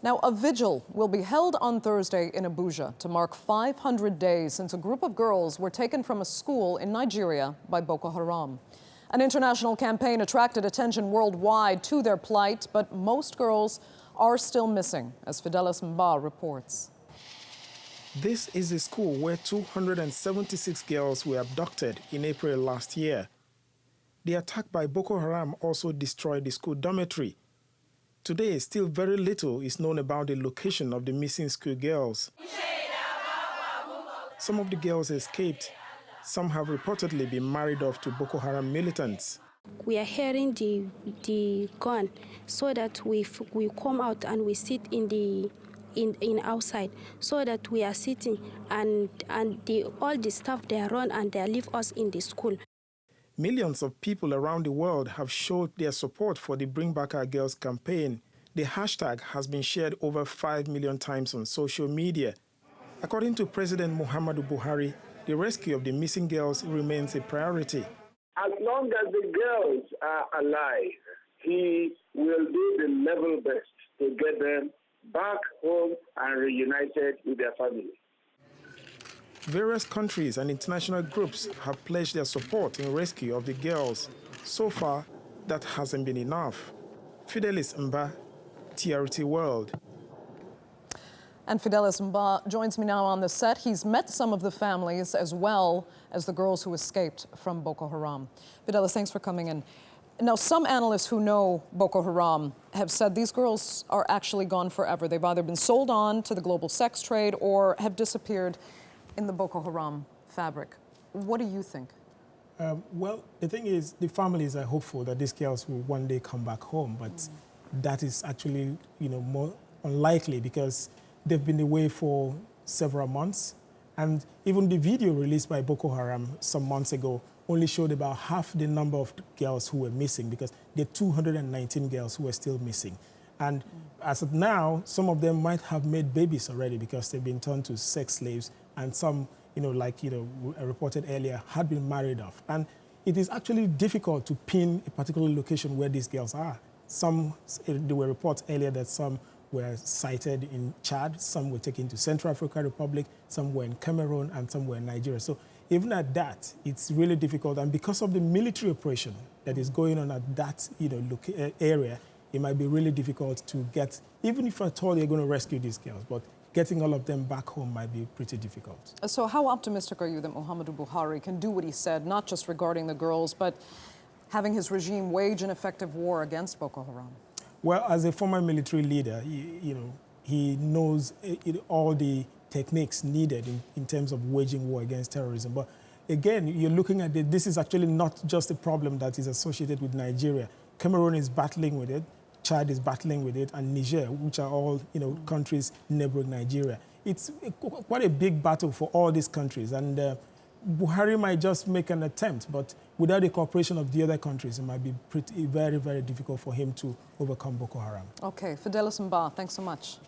Now, a vigil will be held on Thursday in Abuja to mark 500 days since a group of girls were taken from a school in Nigeria by Boko Haram. An international campaign attracted attention worldwide to their plight, but most girls are still missing, as Fidelis Mba reports. This is a school where 276 girls were abducted in April last year. The attack by Boko Haram also destroyed the school dormitory. Today, still very little is known about the location of the missing school girls. Some of the girls escaped. Some have reportedly been married off to Boko Haram militants. We are hearing the gun, so that we come out and we sit in outside, so that we are sitting and all the staff they run and they leave us in the school. Millions of people around the world have showed their support for the Bring Back Our Girls campaign. The hashtag has been shared over 5 million times on social media. According to President Muhammadu Buhari, the rescue of the missing girls remains a priority. As long as the girls are alive, he will do the level best to get them back home and reunited with their family. Various countries and international groups have pledged their support in rescue of the girls. So far, that hasn't been enough. Fidelis Mba, TRT World. And Fidelis Mba joins me now on the set. He's met some of the families as well as the girls who escaped from Boko Haram. Fidelis, thanks for coming in. Now, some analysts who know Boko Haram have said these girls are actually gone forever. They've either been sold on to the global sex trade or have disappeared in the Boko Haram fabric. What do you think? Well, the thing is, the families are hopeful that these girls will one day come back home, but that is actually, more unlikely because they've been away for several months. And even the video released by Boko Haram some months ago only showed about half the number of girls who were missing, because there are 219 girls who are still missing. And as of now, some of them might have made babies already because they've been turned to sex slaves, and some, reported earlier, had been married off. And it is actually difficult to pin a particular location where these girls are. There were reports earlier that some were sighted in Chad, some were taken to Central African Republic, some were in Cameroon, and some were in Nigeria. So even at that, it's really difficult. And because of the military operation that is going on at that area, it might be really difficult to get, even if at all you're going to rescue these girls, but getting all of them back home might be pretty difficult. So how optimistic are you that Muhammadu Buhari can do what he said, not just regarding the girls, but having his regime wage an effective war against Boko Haram? Well, as a former military leader, he knows all the techniques needed in terms of waging war against terrorism. But again, you're looking at this is actually not just a problem that is associated with Nigeria. Cameroon is battling with it, Chad is battling with it, and Niger, which are all countries neighboring Nigeria. It's quite a big battle for all these countries, and Buhari might just make an attempt, but without the cooperation of the other countries, it might be very, very difficult for him to overcome Boko Haram. Okay, Fidelis Mba, thanks so much.